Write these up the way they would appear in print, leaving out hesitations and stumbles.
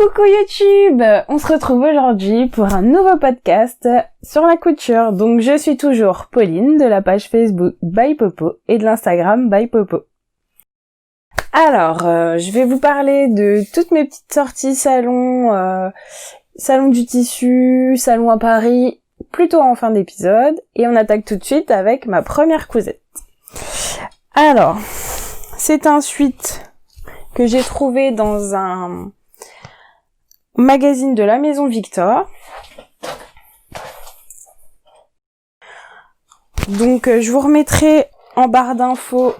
Coucou YouTube! On se retrouve aujourd'hui pour un nouveau podcast sur la couture. Donc je suis toujours Pauline de la page Facebook By Popo et de l'Instagram By Popo. Alors, je vais vous parler de toutes mes petites sorties salon du tissu, salon à Paris, plutôt en fin d'épisode. Et on attaque tout de suite avec ma première cousette. Alors, c'est un sweat que j'ai trouvé dans un magazine de la Maison Victor. Donc je vous remettrai en barre d'infos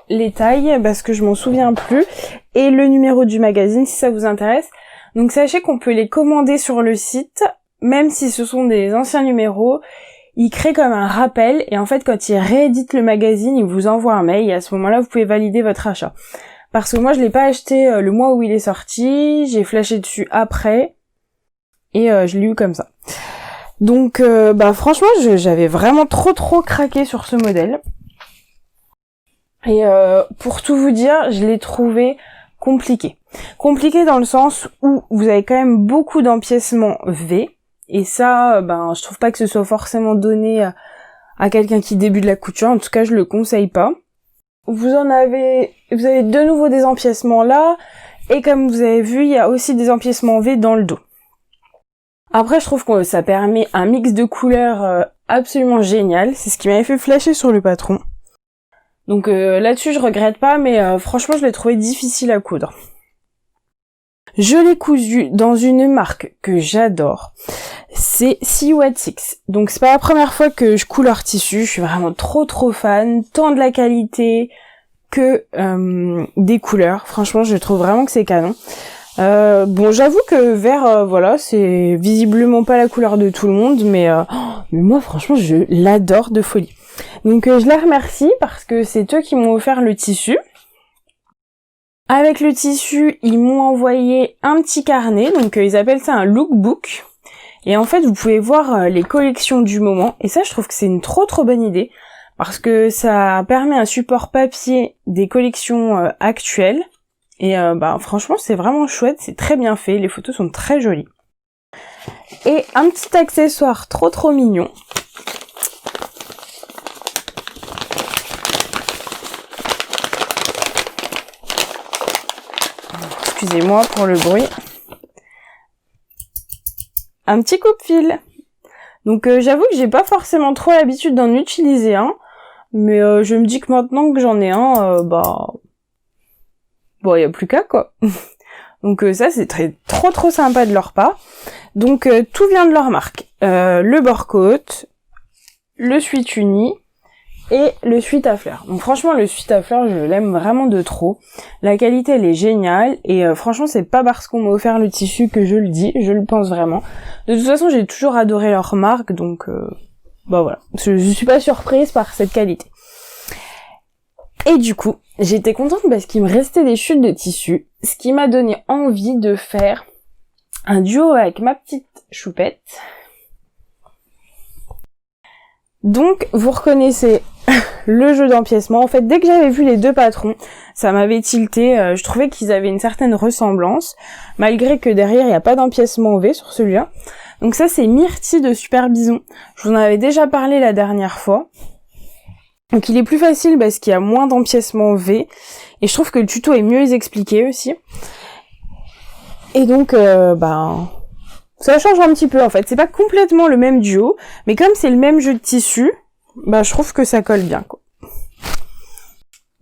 les tailles parce que je m'en souviens plus et le numéro du magazine si ça vous intéresse. Donc sachez qu'on peut les commander sur le site, même si ce sont des anciens numéros. Ils créent comme un rappel et en fait quand ils rééditent le magazine, ils vous envoient un mail et à ce moment-là vous pouvez valider votre achat. Parce que moi je l'ai pas acheté le mois où il est sorti, j'ai flashé dessus après et je l'ai eu comme ça. Donc franchement j'avais vraiment trop craqué sur ce modèle. Et pour tout vous dire, je l'ai trouvé compliqué. Compliqué dans le sens où vous avez quand même beaucoup d'empiècements V. Et ça, je trouve pas que ce soit forcément donné à quelqu'un qui débute la couture. En tout cas, je le conseille pas. Vous avez de nouveau des empiècements là, et comme vous avez vu, il y a aussi des empiècements V dans le dos. Après, je trouve que ça permet un mix de couleurs absolument génial. C'est ce qui m'avait fait flasher sur le patron. Donc là-dessus, je regrette pas, mais franchement, je l'ai trouvé difficile à coudre. Je l'ai cousu dans une marque que j'adore. C'est Silhouette Six. Donc c'est pas la première fois que je couds leur tissu. Je suis vraiment trop fan, tant de la qualité que des couleurs. Franchement, je trouve vraiment que c'est canon. J'avoue que vert, c'est visiblement pas la couleur de tout le monde, mais moi franchement, je l'adore de folie. Donc je les remercie parce que c'est eux qui m'ont offert le tissu. Avec le tissu, ils m'ont envoyé un petit carnet, donc ils appellent ça un lookbook. Et en fait, vous pouvez voir les collections du moment. Et ça, je trouve que c'est une trop bonne idée. Parce que ça permet un support papier des collections actuelles. Et franchement, c'est vraiment chouette, c'est très bien fait. Les photos sont très jolies. Et un petit accessoire trop mignon. Excusez-moi pour le bruit. Un petit coupe-fil. Donc j'avoue que j'ai pas forcément trop l'habitude d'en utiliser un, mais je me dis que maintenant que j'en ai un, y a plus qu'à quoi. Donc ça c'est trop sympa de leur part. Donc tout vient de leur marque. Le bord-côte, le sweat uni et le sweat à fleurs. Donc franchement le sweat à fleurs je l'aime vraiment de trop. La qualité elle est géniale et franchement c'est pas parce qu'on m'a offert le tissu que je le dis, je le pense vraiment. De toute façon j'ai toujours adoré leur marque donc voilà. Je suis pas surprise par cette qualité. Et du coup j'étais contente parce qu'il me restait des chutes de tissu, ce qui m'a donné envie de faire un duo avec ma petite choupette. Donc vous reconnaissez le jeu d'empiècement. En fait, dès que j'avais vu les deux patrons, ça m'avait tilté. Je trouvais qu'ils avaient une certaine ressemblance, malgré que derrière, il n'y a pas d'empiècement V sur celui-là. Donc ça, c'est Myrtille de Super Bison. Je vous en avais déjà parlé la dernière fois. Donc il est plus facile parce qu'il y a moins d'empiècement V. Et je trouve que le tuto est mieux expliqué aussi. Et donc, ça change un petit peu en fait. C'est pas complètement le même duo, mais comme c'est le même jeu de tissu, je trouve que ça colle bien quoi.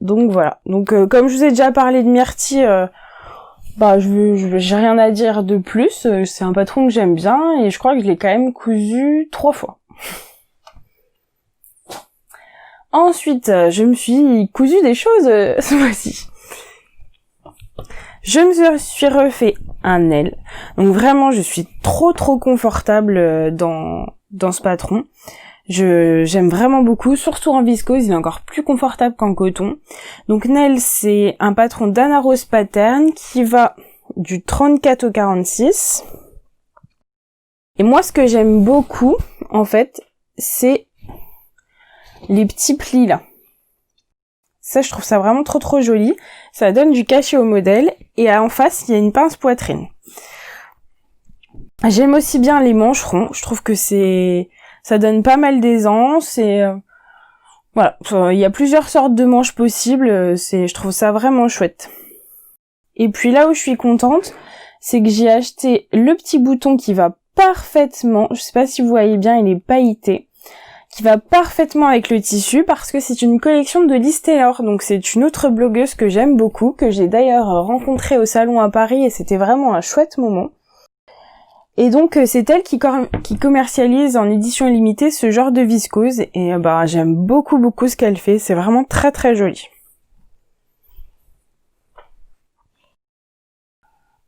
Donc voilà. Donc comme je vous ai déjà parlé de Myrtille, j'ai rien à dire de plus. C'est un patron que j'aime bien et je crois que je l'ai quand même cousu 3 fois. Ensuite, je me suis cousu des choses ce mois-ci. Je me suis refait un aile. Donc vraiment, je suis trop confortable dans ce patron. J'aime vraiment beaucoup, surtout en viscose, il est encore plus confortable qu'en coton. Donc Nell, c'est un patron d'Anna Rose Pattern qui va du 34 au 46. Et moi, ce que j'aime beaucoup, en fait, c'est les petits plis là. Ça, je trouve ça vraiment trop joli. Ça donne du cachet au modèle. Et en face, il y a une pince poitrine. J'aime aussi bien les mancherons. Je trouve que ça donne pas mal d'aisance et voilà. Il y a plusieurs sortes de manches possibles. Je trouve ça vraiment chouette. Et puis là où je suis contente, c'est que j'ai acheté le petit bouton qui va parfaitement. Je sais pas si vous voyez bien, il est pailleté. Qui va parfaitement avec le tissu parce que c'est une collection de Liz Taylor. Donc c'est une autre blogueuse que j'aime beaucoup, que j'ai d'ailleurs rencontrée au salon à Paris et c'était vraiment un chouette moment. Et donc c'est elle qui commercialise en édition limitée ce genre de viscose et j'aime beaucoup ce qu'elle fait, c'est vraiment très joli.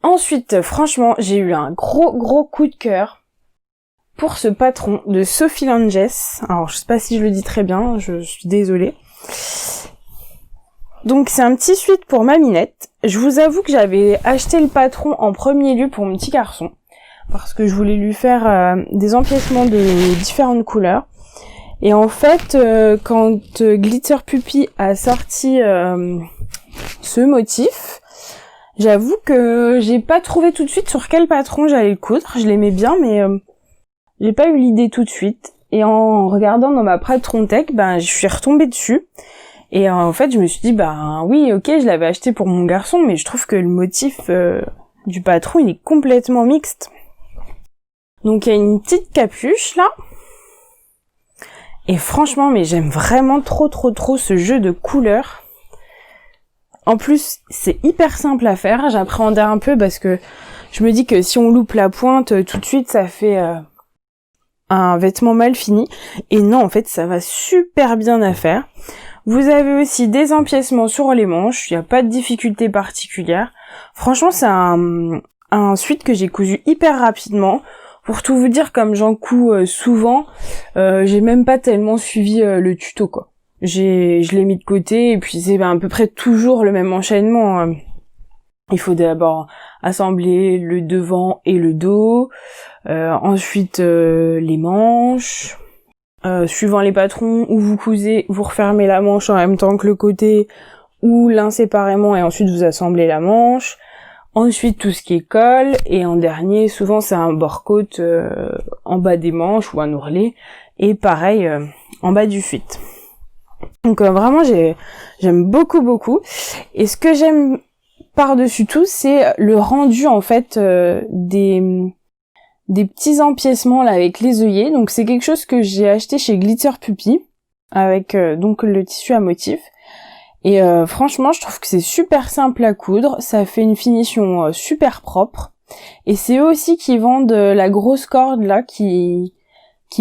Ensuite, franchement, j'ai eu un gros coup de cœur pour ce patron de Sophie Langes. Alors, je sais pas si je le dis très bien, je suis désolée. Donc, c'est un petit sweat pour ma minette. Je vous avoue que j'avais acheté le patron en premier lieu pour mon petit garçon, parce que je voulais lui faire des empiècements de différentes couleurs. Et en fait, quand Glitter Puppy a sorti ce motif, j'avoue que j'ai pas trouvé tout de suite sur quel patron j'allais le coudre. Je l'aimais bien, mais j'ai pas eu l'idée tout de suite. Et en regardant dans ma patron tech, je suis retombée dessus. Et en fait, je me suis dit, oui, ok, je l'avais acheté pour mon garçon, mais je trouve que le motif du patron, il est complètement mixte. Donc il y a une petite capuche là. Et franchement, mais j'aime vraiment trop ce jeu de couleurs. En plus, c'est hyper simple à faire. J'appréhendais un peu parce que je me dis que si on loupe la pointe, tout de suite, ça fait un vêtement mal fini. Et non, en fait, ça va super bien à faire. Vous avez aussi des empiècements sur les manches. Il n'y a pas de difficulté particulière. Franchement, c'est un sweat que j'ai cousu hyper rapidement. Pour tout vous dire, comme j'en couds souvent, j'ai même pas tellement suivi le tuto, quoi. Je l'ai mis de côté et puis c'est à peu près toujours le même enchaînement. Il faut d'abord assembler le devant et le dos, ensuite les manches. Suivant les patrons, où vous cousez, vous refermez la manche en même temps que le côté, ou l'un séparément et ensuite vous assemblez la manche. Ensuite, tout ce qui est col, et en dernier, souvent c'est un bord-côte en bas des manches ou un ourlet, et pareil en bas du fuite. Donc vraiment, j'aime beaucoup. Et ce que j'aime par-dessus tout, c'est le rendu en fait des petits empiècements là avec les œillets. Donc c'est quelque chose que j'ai acheté chez Glitter Puppy, avec donc le tissu à motif. Et franchement, je trouve que c'est super simple à coudre, ça fait une finition super propre. Et c'est eux aussi qui vendent la grosse corde là qui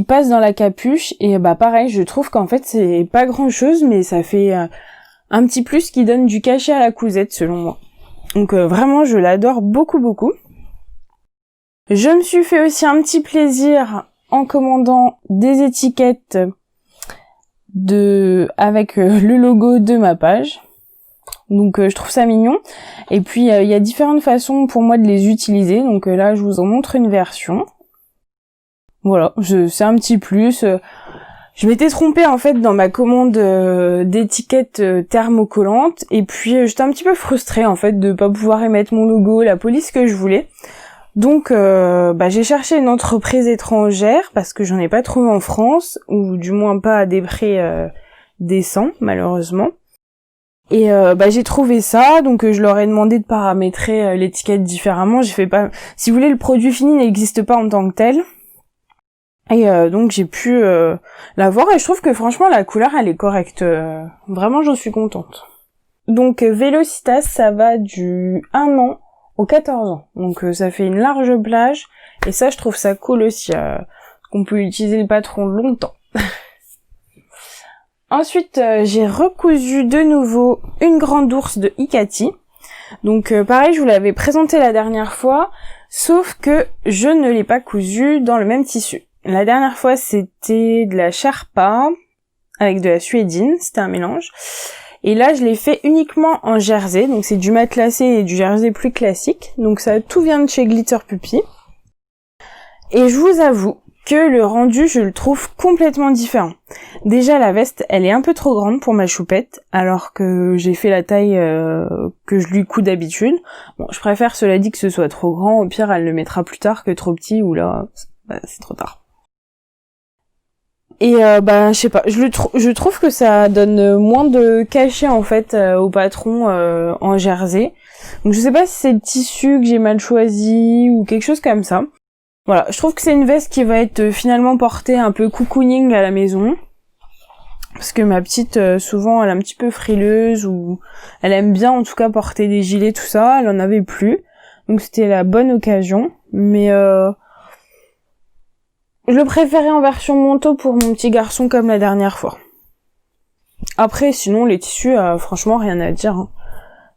passe dans la capuche. Et pareil, je trouve qu'en fait c'est pas grand chose, mais ça fait un petit plus qui donne du cachet à la cousette selon moi. Donc vraiment, je l'adore beaucoup. Je me suis fait aussi un petit plaisir en commandant des étiquettes avec le logo de ma page. Donc je trouve ça mignon. Et puis il y a différentes façons pour moi de les utiliser. Donc là je vous en montre une version. Voilà, c'est un petit plus. Je m'étais trompée en fait dans ma commande d'étiquettes thermocollantes. Et puis j'étais un petit peu frustrée en fait de pas pouvoir émettre mon logo, la police que je voulais. Donc j'ai cherché une entreprise étrangère parce que j'en ai pas trouvé en France, ou du moins pas à des prix décents malheureusement. Et j'ai trouvé ça, donc je leur ai demandé de paramétrer l'étiquette différemment. Si vous voulez, le produit fini n'existe pas en tant que tel. Et donc j'ai pu la voir et je trouve que franchement la couleur elle est correcte. Vraiment j'en suis contente. Donc Vélocitas, ça va du 1 an aux 14 ans. Donc ça fait une large plage. Et ça, je trouve ça cool aussi, qu'on peut utiliser le patron longtemps. Ensuite, j'ai recousu de nouveau une grande ours de Hikati. Donc pareil, je vous l'avais présenté la dernière fois, sauf que je ne l'ai pas cousu dans le même tissu. La dernière fois, c'était de la Sherpa avec de la suédine, c'était un mélange. Et là, je l'ai fait uniquement en jersey, donc c'est du matelassé et du jersey plus classique. Donc ça, tout vient de chez Glitter Puppy. Et je vous avoue que le rendu, je le trouve complètement différent. Déjà, la veste, elle est un peu trop grande pour ma choupette, alors que j'ai fait la taille que je lui couds d'habitude. Bon, je préfère, cela dit, que ce soit trop grand. Au pire, elle le mettra plus tard que trop petit, ou là, c'est trop tard. Et je sais pas, je trouve que ça donne moins de cachet en fait au patron en jersey. Donc je sais pas si c'est le tissu que j'ai mal choisi ou quelque chose comme ça. Voilà, je trouve que c'est une veste qui va être finalement portée un peu cocooning à la maison. Parce que ma petite, souvent, elle est un petit peu frileuse ou elle aime bien en tout cas porter des gilets, tout ça. Elle en avait plus. Donc c'était la bonne occasion. Mais je le préférais en version manteau pour mon petit garçon comme la dernière fois. Après, sinon, les tissus, franchement, rien à dire. Hein.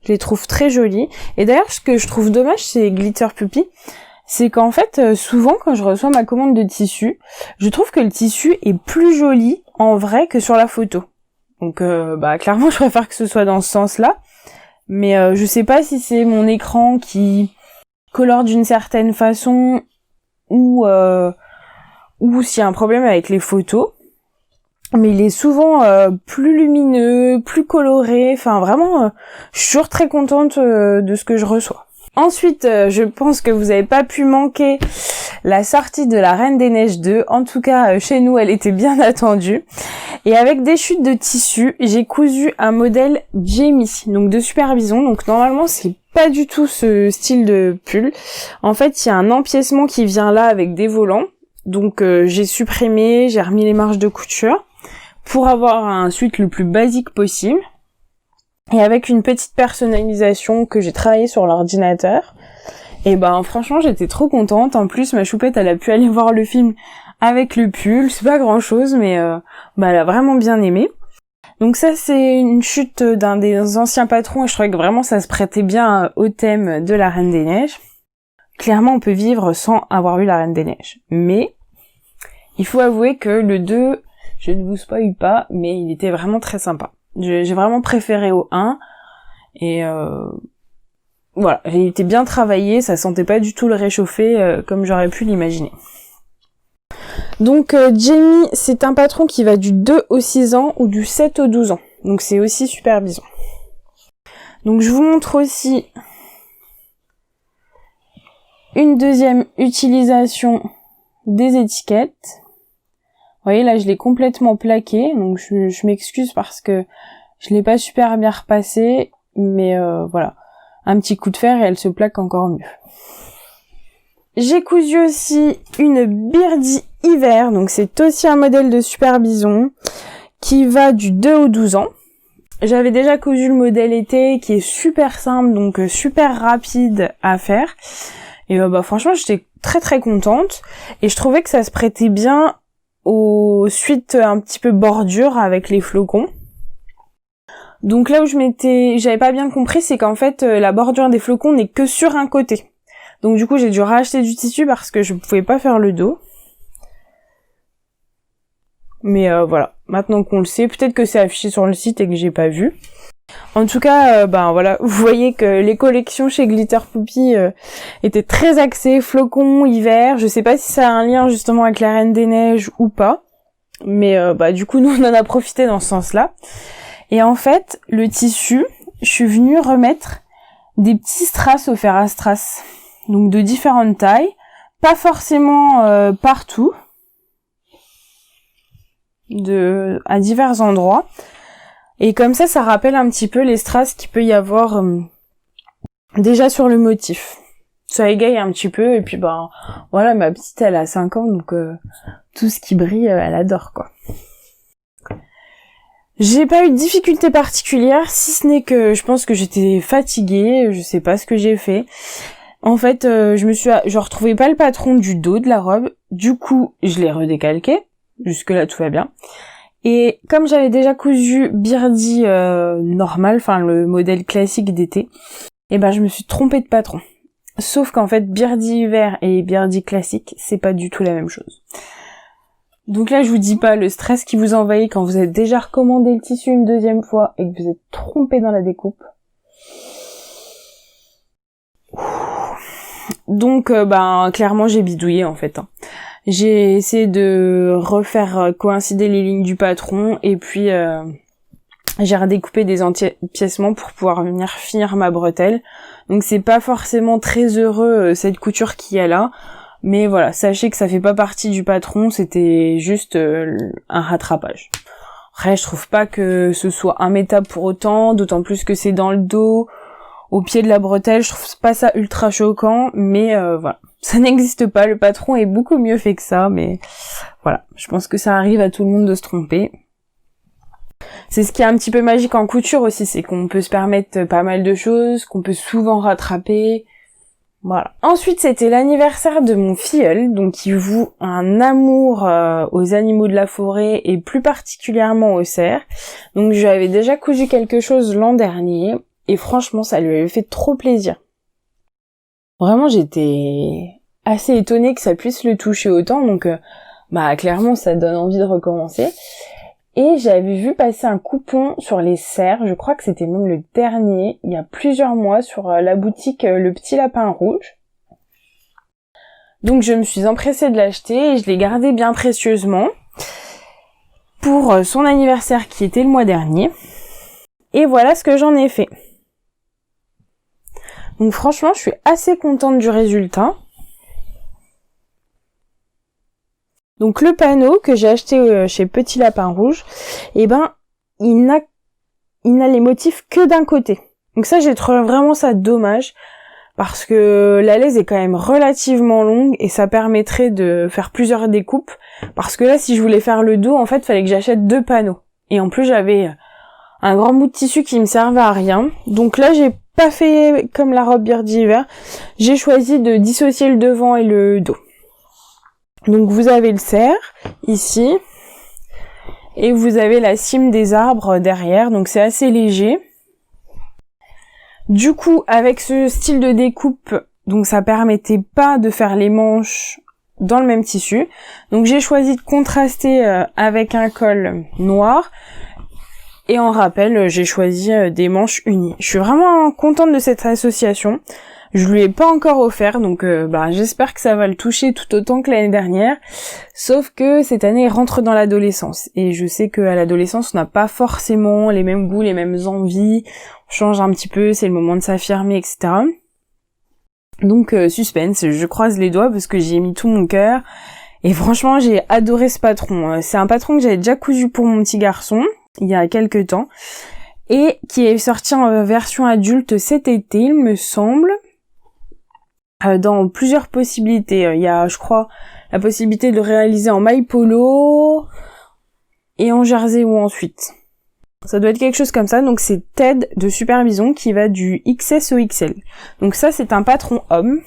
Je les trouve très jolis. Et d'ailleurs, ce que je trouve dommage, c'est Glitter Puppy. C'est qu'en fait, souvent, quand je reçois ma commande de tissu, je trouve que le tissu est plus joli en vrai que sur la photo. Donc, clairement, je préfère que ce soit dans ce sens-là. Mais je sais pas si c'est mon écran qui colore d'une certaine façon ou s'il y a un problème avec les photos. Mais il est souvent plus lumineux, plus coloré. Enfin, vraiment, je suis toujours très contente de ce que je reçois. Ensuite, je pense que vous n'avez pas pu manquer la sortie de la Reine des Neiges 2. En tout cas, chez nous, elle était bien attendue. Et avec des chutes de tissu, j'ai cousu un modèle Jamie, donc de Super Bison. Donc normalement, c'est pas du tout ce style de pull. En fait, il y a un empiècement qui vient là avec des volants. Donc j'ai supprimé, j'ai remis les marges de couture pour avoir un sweat le plus basique possible. Et avec une petite personnalisation que j'ai travaillé sur l'ordinateur. Et franchement, j'étais trop contente. En plus, ma choupette, elle a pu aller voir le film avec le pull. C'est pas grand chose, mais elle a vraiment bien aimé. Donc ça, c'est une chute d'un des anciens patrons et je trouvais que vraiment ça se prêtait bien au thème de la Reine des Neiges. Clairement, on peut vivre sans avoir eu la Reine des Neiges. Mais il faut avouer que le 2, je ne vous spoil pas, mais il était vraiment très sympa. J'ai vraiment préféré au 1 et voilà, il était bien travaillé, ça sentait pas du tout le réchauffé comme j'aurais pu l'imaginer. Donc Jamie, c'est un patron qui va du 2 au 6 ans ou du 7 au 12 ans. Donc c'est aussi Super Bison. Donc je vous montre aussi une deuxième utilisation des étiquettes. Vous voyez, là, je l'ai complètement plaqué, donc je m'excuse parce que je l'ai pas super bien repassé, mais voilà. Un petit coup de fer et elle se plaque encore mieux. J'ai cousu aussi une Birdie hiver, donc c'est aussi un modèle de Super Bison, qui va du 2 au 12 ans. J'avais déjà cousu le modèle été, qui est super simple, donc super rapide à faire. Et franchement, j'étais très très contente, et je trouvais que ça se prêtait bien aux suites un petit peu bordure avec les flocons. Donc là où j'avais pas bien compris, c'est qu'en fait la bordure des flocons n'est que sur un côté. Donc du coup j'ai dû racheter du tissu parce que je pouvais pas faire le dos. Mais voilà, maintenant qu'on le sait, peut-être que c'est affiché sur le site et que j'ai pas vu. En tout cas, voilà, vous voyez que les collections chez Glitter Puppy étaient très axées flocons hiver. Je sais pas si ça a un lien justement avec la Reine des Neiges ou pas, mais du coup nous on en a profité dans ce sens-là. Et en fait, le tissu, je suis venue remettre des petits strass au fer à strass, donc de différentes tailles, pas forcément partout, à divers endroits. Et comme ça rappelle un petit peu les strass qu'il peut y avoir déjà sur le motif. Ça égaye un petit peu, et puis voilà, ma petite elle a 5 ans, donc tout ce qui brille, elle adore quoi. J'ai pas eu de difficulté particulière, si ce n'est que je pense que j'étais fatiguée, je sais pas ce que j'ai fait. En fait, je retrouvais pas le patron du dos de la robe, du coup, je l'ai redécalqué, jusque là tout va bien. Et comme j'avais déjà cousu Birdie normal, enfin le modèle classique d'été, je me suis trompée de patron. Sauf qu'en fait, Birdie hiver et Birdie classique, c'est pas du tout la même chose. Donc là, je vous dis pas le stress qui vous envahit quand vous avez déjà recommandé le tissu une deuxième fois et que vous êtes trompé dans la découpe. Donc, clairement, j'ai bidouillé en fait. J'ai essayé de refaire coïncider les lignes du patron et puis j'ai redécoupé des empiècements pour pouvoir venir finir ma bretelle. Donc c'est pas forcément très heureux cette couture qu'il y a là, mais voilà, sachez que ça fait pas partie du patron, c'était juste un rattrapage. Après, je trouve pas que ce soit immétable pour autant, d'autant plus que c'est dans le dos, au pied de la bretelle, je trouve pas ça ultra choquant, mais voilà. Ça n'existe pas, le patron est beaucoup mieux fait que ça, mais voilà. Je pense que ça arrive à tout le monde de se tromper. C'est ce qui est un petit peu magique en couture aussi, c'est qu'on peut se permettre pas mal de choses, qu'on peut souvent rattraper. Voilà. Ensuite, c'était l'anniversaire de mon filleul, donc il voue un amour aux animaux de la forêt et plus particulièrement aux cerfs. Donc je lui avais déjà cousu quelque chose l'an dernier et franchement, ça lui avait fait trop plaisir. Vraiment, j'étais assez étonnée que ça puisse le toucher autant, donc clairement, ça donne envie de recommencer. Et j'avais vu passer un coupon sur les cerfs, je crois que c'était même le dernier, il y a plusieurs mois, sur la boutique Le Petit Lapin Rouge. Donc je me suis empressée de l'acheter et je l'ai gardé bien précieusement pour son anniversaire qui était le mois dernier. Et voilà ce que j'en ai fait. Donc franchement, je suis assez contente du résultat. Donc le panneau que j'ai acheté chez Petit Lapin Rouge, il n'a les motifs que d'un côté. Donc ça, j'ai trouvé vraiment ça dommage parce que la laise est quand même relativement longue et ça permettrait de faire plusieurs découpes. Parce que là, si je voulais faire le dos, en fait, il fallait que j'achète 2 panneaux. Et en plus, j'avais un grand bout de tissu qui me servait à rien. Donc là, j'ai pas fait comme la robe Birdie d'hiver. J'ai choisi de dissocier le devant et le dos. Donc vous avez le cerf ici et vous avez la cime des arbres derrière, donc c'est assez léger. Du coup, avec ce style de découpe, donc ça permettait pas de faire les manches dans le même tissu. Donc j'ai choisi de contraster avec un col noir et en rappel, j'ai choisi des manches unies. Je suis vraiment contente de cette association. Je lui ai pas encore offert, donc j'espère que ça va le toucher tout autant que l'année dernière. Sauf que cette année, il rentre dans l'adolescence. Et je sais qu'à l'adolescence, on n'a pas forcément les mêmes goûts, les mêmes envies. On change un petit peu, c'est le moment de s'affirmer, etc. Donc suspense, je croise les doigts parce que j'y ai mis tout mon cœur. Et franchement, j'ai adoré ce patron. C'est un patron que j'avais déjà cousu pour mon petit garçon, il y a quelques temps. Et qui est sorti en version adulte cet été, il me semble. Dans plusieurs possibilités. Il y a, je crois, la possibilité de le réaliser en maille polo et en jersey ou ensuite. Ça doit être quelque chose comme ça. Donc c'est Ted de Supervision qui va du XS au XL. Donc ça, c'est un patron homme.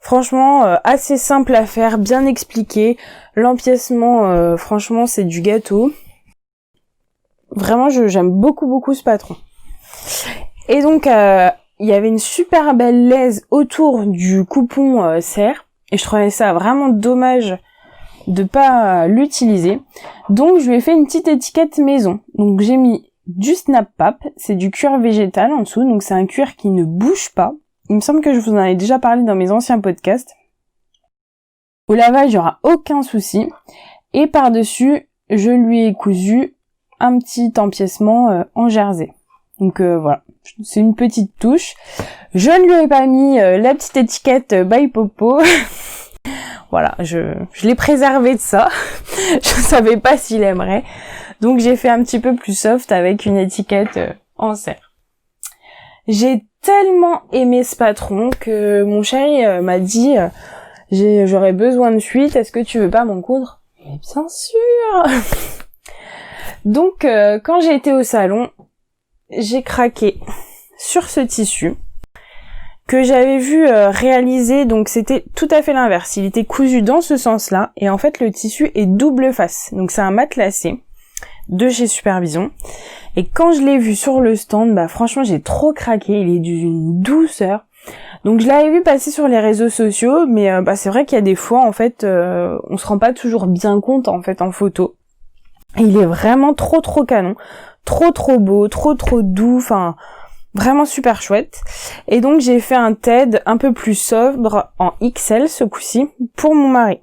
Franchement, assez simple à faire, bien expliqué. L'empiècement, franchement, c'est du gâteau. Vraiment, j'aime beaucoup ce patron. Et donc, il y avait une super belle laise autour du coupon cerf et je trouvais ça vraiment dommage de pas l'utiliser. Donc je lui ai fait une petite étiquette maison. Donc j'ai mis du Snap Pap, c'est du cuir végétal en dessous, donc c'est un cuir qui ne bouge pas. Il me semble que je vous en avais déjà parlé dans mes anciens podcasts. Au lavage, il n'y aura aucun souci. Et par-dessus, je lui ai cousu un petit empiècement en jersey. Donc voilà, c'est une petite touche. Je ne lui ai pas mis la petite étiquette by Popo. Voilà, je l'ai préservé de ça. Je savais pas s'il aimerait. Donc j'ai fait un petit peu plus soft avec une étiquette en cerf. J'ai tellement aimé ce patron que mon chéri m'a dit j'aurais besoin de suite, est-ce que tu veux pas m'en coudre? Mais bien sûr. Donc quand j'ai été au salon, j'ai craqué sur ce tissu que j'avais vu réaliser, donc c'était tout à fait l'inverse. Il était cousu dans ce sens-là, et en fait le tissu est double face. Donc c'est un matelassé de chez Supervision. Et quand je l'ai vu sur le stand, franchement j'ai trop craqué, il est d'une douceur. Donc je l'avais vu passer sur les réseaux sociaux, mais c'est vrai qu'il y a des fois en fait on se rend pas toujours bien compte en fait en photo. Et il est vraiment trop canon, trop beau, trop doux, enfin vraiment super chouette. Et donc j'ai fait un TED un peu plus sobre en XL ce coup-ci pour mon mari.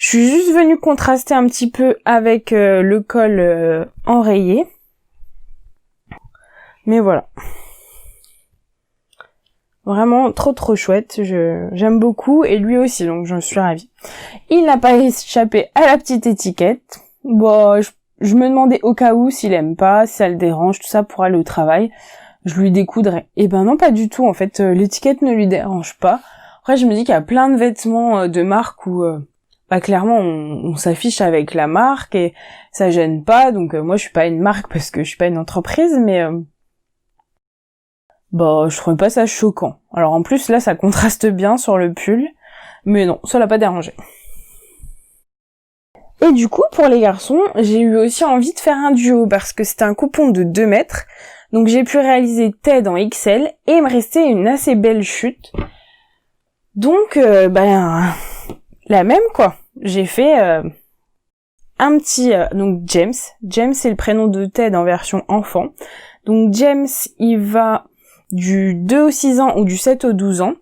Je suis juste venue contraster un petit peu avec le col enrayé. Mais voilà. Vraiment trop chouette, j'aime beaucoup et lui aussi, donc je suis ravie. Il n'a pas échappé à la petite étiquette. Bon, je me demandais au cas où s'il aime pas, si ça le dérange, tout ça pour aller au travail, je lui découdrais. Et ben non, pas du tout, en fait, l'étiquette ne lui dérange pas. Après, je me dis qu'il y a plein de vêtements de marque où clairement on s'affiche avec la marque et ça gêne pas, donc moi je suis pas une marque parce que je suis pas une entreprise, mais je trouvais pas ça choquant. Alors en plus là ça contraste bien sur le pull, mais non, ça l'a pas dérangé. Et du coup pour les garçons, j'ai eu aussi envie de faire un duo parce que c'était un coupon de 2 mètres, donc j'ai pu réaliser Ted en XL et il me restait une assez belle chute. Donc la même quoi. J'ai fait un petit donc James c'est le prénom de Ted en version enfant. Donc James il va du 2 au 6 ans ou du 7 au 12 ans.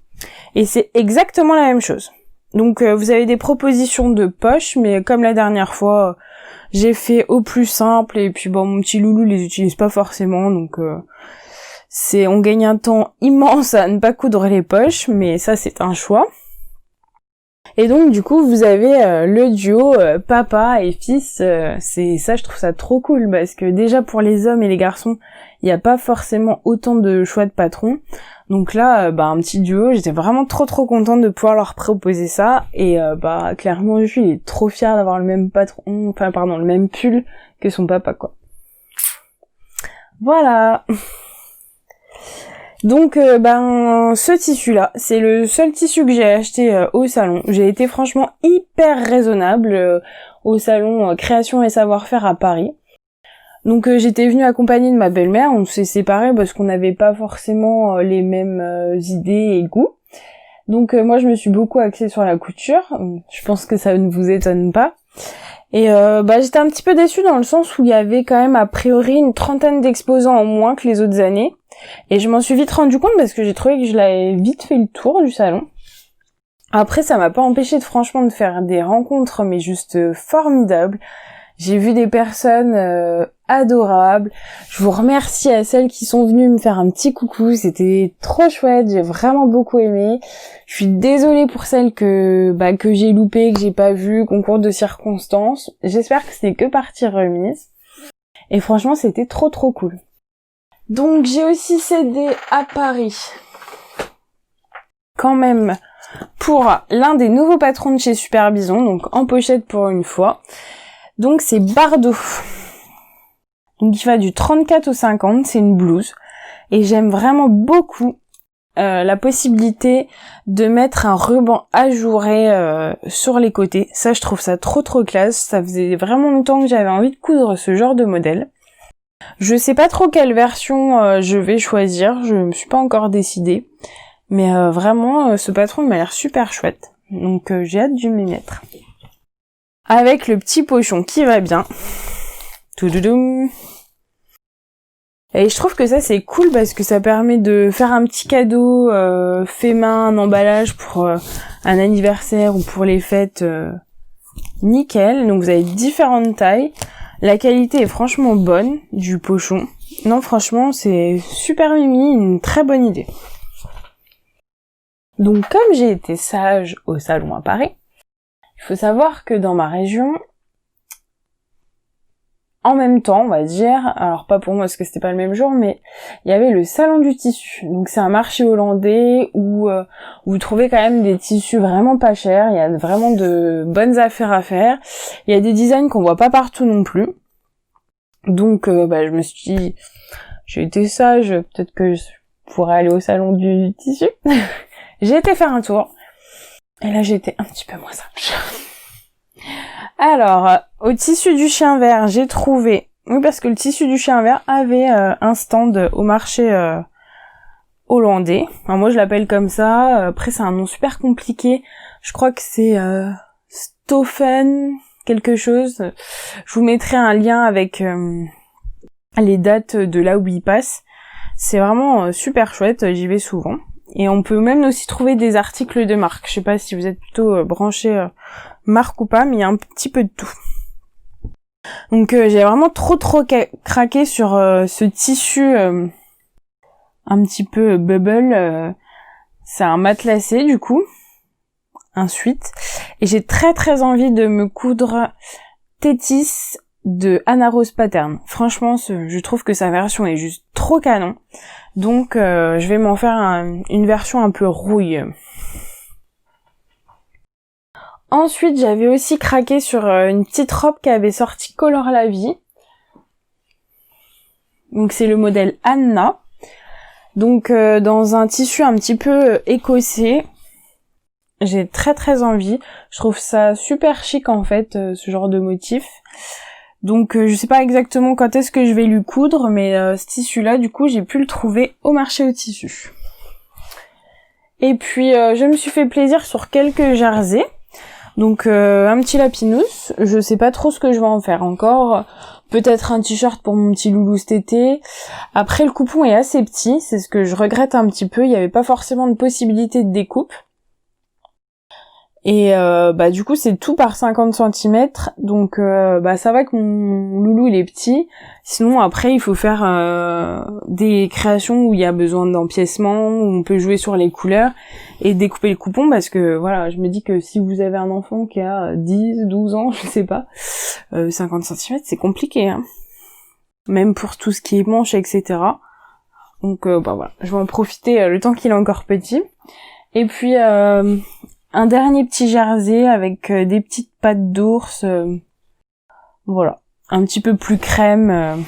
Et c'est exactement la même chose. Donc vous avez des propositions de poches, mais comme la dernière fois, j'ai fait au plus simple, et puis mon petit loulou les utilise pas forcément, donc on gagne un temps immense à ne pas coudre les poches, mais ça c'est un choix. Et donc du coup vous avez le duo papa et fils, c'est ça, je trouve ça trop cool parce que déjà pour les hommes et les garçons, il n'y a pas forcément autant de choix de patrons. Donc là un petit duo, j'étais vraiment trop contente de pouvoir leur proposer ça et clairement lui il est trop fier d'avoir le même patron, le même pull que son papa quoi. Voilà. Donc ce tissu là, c'est le seul tissu que j'ai acheté au salon. J'ai été franchement hyper raisonnable au salon Création et Savoir-faire à Paris. Donc j'étais venue accompagnée de ma belle-mère, on s'est séparés parce qu'on n'avait pas forcément les mêmes idées et goûts. Donc moi je me suis beaucoup axée sur la couture, je pense que ça ne vous étonne pas. Et j'étais un petit peu déçue dans le sens où il y avait quand même a priori une 30aine d'exposants en moins que les autres années. Et je m'en suis vite rendu compte parce que j'ai trouvé que je l'avais vite fait le tour du salon. Après ça m'a pas empêché franchement de faire des rencontres mais juste formidables. J'ai vu des personnes adorables. Je vous remercie à celles qui sont venues me faire un petit coucou. C'était trop chouette. J'ai vraiment beaucoup aimé. Je suis désolée pour celles que j'ai loupées, que j'ai pas vues, concours de circonstances. J'espère que c'était que partie remise. Et franchement, c'était trop cool. Donc, j'ai aussi cédé à Paris. Quand même, pour l'un des nouveaux patrons de chez Super Bison, donc en pochette pour une fois. Donc c'est Bardot. Donc il va du 34 au 50, c'est une blouse. Et j'aime vraiment beaucoup la possibilité de mettre un ruban ajouré sur les côtés. Ça je trouve ça trop classe. Ça faisait vraiment longtemps que j'avais envie de coudre ce genre de modèle. Je sais pas trop quelle version je vais choisir, je me suis pas encore décidée. Mais vraiment ce patron m'a l'air super chouette. Donc j'ai hâte de m'y mettre. Avec le petit pochon qui va bien. Toudoudou. Et je trouve que ça c'est cool parce que ça permet de faire un petit cadeau fait main, un emballage pour un anniversaire ou pour les fêtes. Nickel. Donc vous avez différentes tailles. La qualité est franchement bonne du pochon. Non franchement c'est super mimi, une très bonne idée. Donc comme j'ai été sage au salon à Paris, il faut savoir que dans ma région, en même temps, on va dire, alors pas pour moi parce que c'était pas le même jour, mais il y avait le salon du tissu. Donc c'est un marché hollandais où vous trouvez quand même des tissus vraiment pas chers, il y a vraiment de bonnes affaires à faire. Il y a des designs qu'on voit pas partout non plus. Donc je me suis dit, j'ai été sage, peut-être que je pourrais aller au salon du tissu. J'ai été faire un tour. Et là, j'ai été un petit peu moins sage. Alors, au tissu du chien vert, j'ai trouvé... Oui, parce que le tissu du chien vert avait un stand au marché hollandais. Enfin, moi, je l'appelle comme ça. Après, c'est un nom super compliqué. Je crois que c'est Stoffen quelque chose. Je vous mettrai un lien avec les dates de là où il passe. C'est vraiment super chouette. J'y vais souvent. Et on peut même aussi trouver des articles de marque. Je sais pas si vous êtes plutôt branché marque ou pas, mais il y a un petit peu de tout. Donc j'ai vraiment trop craqué sur ce tissu un petit peu bubble. C'est un matelassé du coup, un suite. Et j'ai très envie de me coudre Tétis de Anna Rose Pattern. Franchement, je trouve que sa version est juste trop canon. Donc je vais m'en faire une version un peu rouille. Ensuite, j'avais aussi craqué sur une petite robe qui avait sorti Color la Vie. Donc c'est le modèle Anna. Donc dans un tissu un petit peu écossais. J'ai très envie. Je trouve ça super chic en fait, ce genre de motif. Donc je sais pas exactement quand est-ce que je vais lui coudre, mais ce tissu-là, du coup, j'ai pu le trouver au marché au tissu. Et puis je me suis fait plaisir sur quelques jerseys. Donc un petit lapinous, je sais pas trop ce que je vais en faire encore. Peut-être un t-shirt pour mon petit loulou cet été. Après le coupon est assez petit, c'est ce que je regrette un petit peu, il n'y avait pas forcément de possibilité de découpe. Et du coup c'est tout par 50 cm, donc ça va que mon loulou il est petit. Sinon après il faut faire des créations où il y a besoin d'empiècement, où on peut jouer sur les couleurs et découper le coupon, parce que voilà, je me dis que si vous avez un enfant qui a 10, 12 ans, je sais pas, 50 cm c'est compliqué, hein. Même pour tout ce qui est manche, etc. Donc voilà, je vais en profiter le temps qu'il est encore petit. Et puis un dernier petit jersey avec des petites pattes d'ours, voilà, un petit peu plus crème.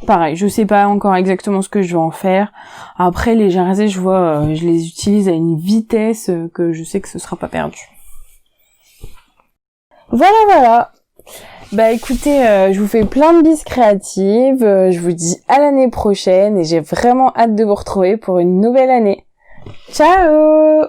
Pareil, je sais pas encore exactement ce que je vais en faire. Après les jerseys, je vois, je les utilise à une vitesse que je sais que ce sera pas perdu. Voilà. Bah écoutez, je vous fais plein de bises créatives, je vous dis à l'année prochaine et j'ai vraiment hâte de vous retrouver pour une nouvelle année. Ciao!